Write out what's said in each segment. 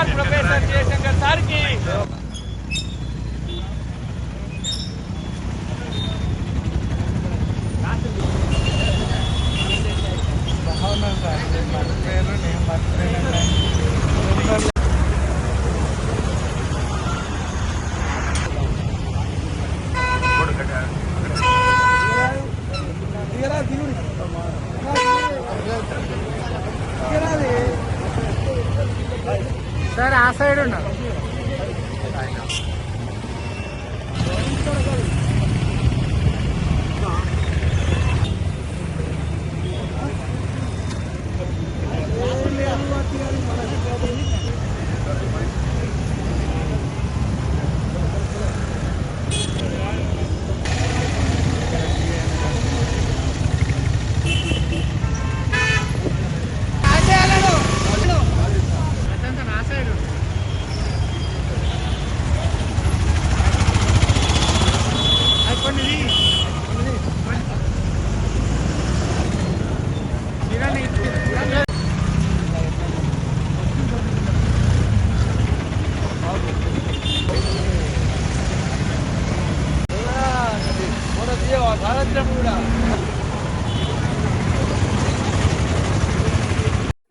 जोहार professor Jaishankar sir की। Sir आ sad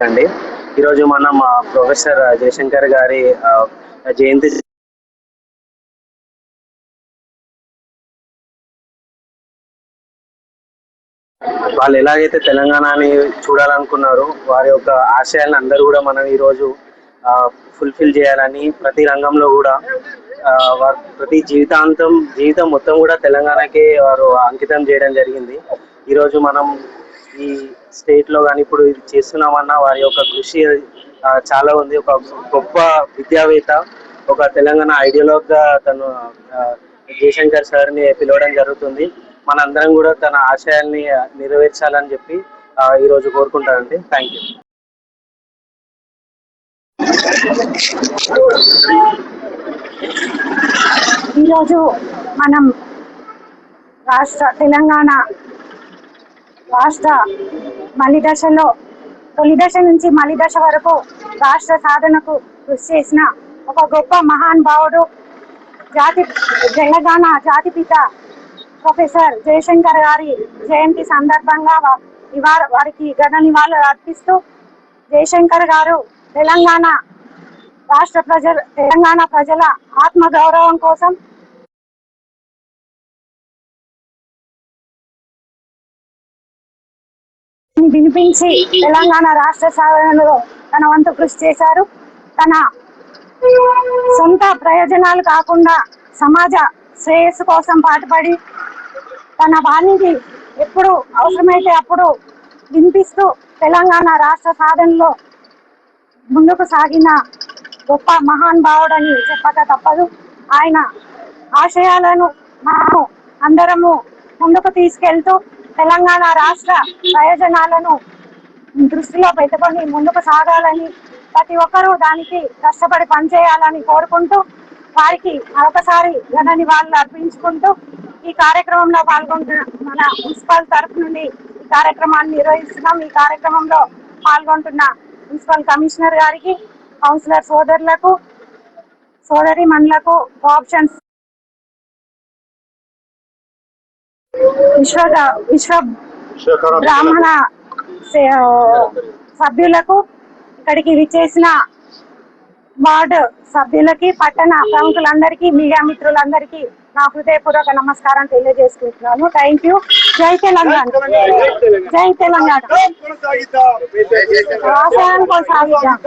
అండి ఈరోజు మనం ప్రొఫెసర్ జయశంకర్ గారి జయంతి వాళ్ళు ఎలాగైతే తెలంగాణని చూడాలనుకున్నారో వారి యొక్క ఆశయాలను అందరూ కూడా మనం ఈరోజు ఫుల్ఫిల్ చేయాలని ప్రతి రంగంలో కూడా ప్రతి జీవితం మొత్తం కూడా తెలంగాణకే వారు అంకితం చేయడం జరిగింది. ఈరోజు మనం ఈ స్టేట్ లో కానీ ఇప్పుడు ఇది చేస్తున్నామన్నా వారి యొక్క కృషి చాలా ఉంది. ఒక గొప్ప విద్యావేత్త, ఒక తెలంగాణ ఐడియాలజీ గా తను జయశంకర్ సార్ని పిలవడం జరుగుతుంది. మనందరం కూడా తన ఆశయాల్ని నెరవేర్చాలని చెప్పి ఈరోజు కోరుకుంటానండి. Thank you. ఈరోజు మనం తెలంగాణ రాష్ట్ర తొలి దశ నుంచి మలి దశ వరకు రాష్ట్ర సాధనకు కృషి చేసిన ఒక గొప్ప మహానుభావుడు, తెలంగాణ జాతిపిత ప్రొఫెసర్ జయశంకర్ గారి జయంతి సందర్భంగా వారికి ఘన నివాళులు అర్పిస్తూ, జయశంకర్ గారు తెలంగాణ ప్రజల ఆత్మ గౌరవం కోసం వినిపించి తెలంగాణ రాష్ట్ర సాధనలో తన వంతు కృషి చేశారు. తన సొంత ప్రయోజనాలు కాకుండా సమాజ శ్రేయస్సు కోసం పాటుపడి తన వాణిని ఎప్పుడు అవసరమైతే అప్పుడు వినిపిస్తూ తెలంగాణ రాష్ట్ర సాధనలో ముందుకు సాగిన గొప్ప మహానుభావుడని చెప్పక తప్పదు. ఆయన ఆశయాలను మనము అందరము ముందుకు తీసుకెళ్తూ తెలంగాణ రాష్ట్ర ప్రయోజనాలను దృష్టిలో పెట్టుకొని ముందుకు సాగాలని, ప్రతి ఒక్కరూ దానికి కష్టపడి పనిచేయాలని కోరుకుంటూ వారికి మరొకసారి ఘన నివాళులు అర్పించుకుంటూ ఈ కార్యక్రమంలో పాల్గొంటున్న మన మున్సిపల్ తరఫు నుండి ఈ కార్యక్రమాన్ని నిర్వహిస్తున్నాం. ఈ కార్యక్రమంలో పాల్గొంటున్న మున్సిపల్ కమిషనర్ గారికి, కౌన్సిలర్ సోదరులకు, సోదరిమణులకు, కోఆప్షన్స్ విశ్వ బ్రాహ్మణ సభ్యులకు, ఇక్కడికి విచ్చేసిన వార్డు సభ్యులకి, పట్టణ ప్రముఖులందరికీ, మీడియా మిత్రులందరికీ నా హృదయపూర్వక నమస్కారం తెలియజేసుకుంటున్నాను. Thank you. జై తెలంగాణ. జై తెలంగాణ. ఆశయాన్ని కొనసాగిద్దాం.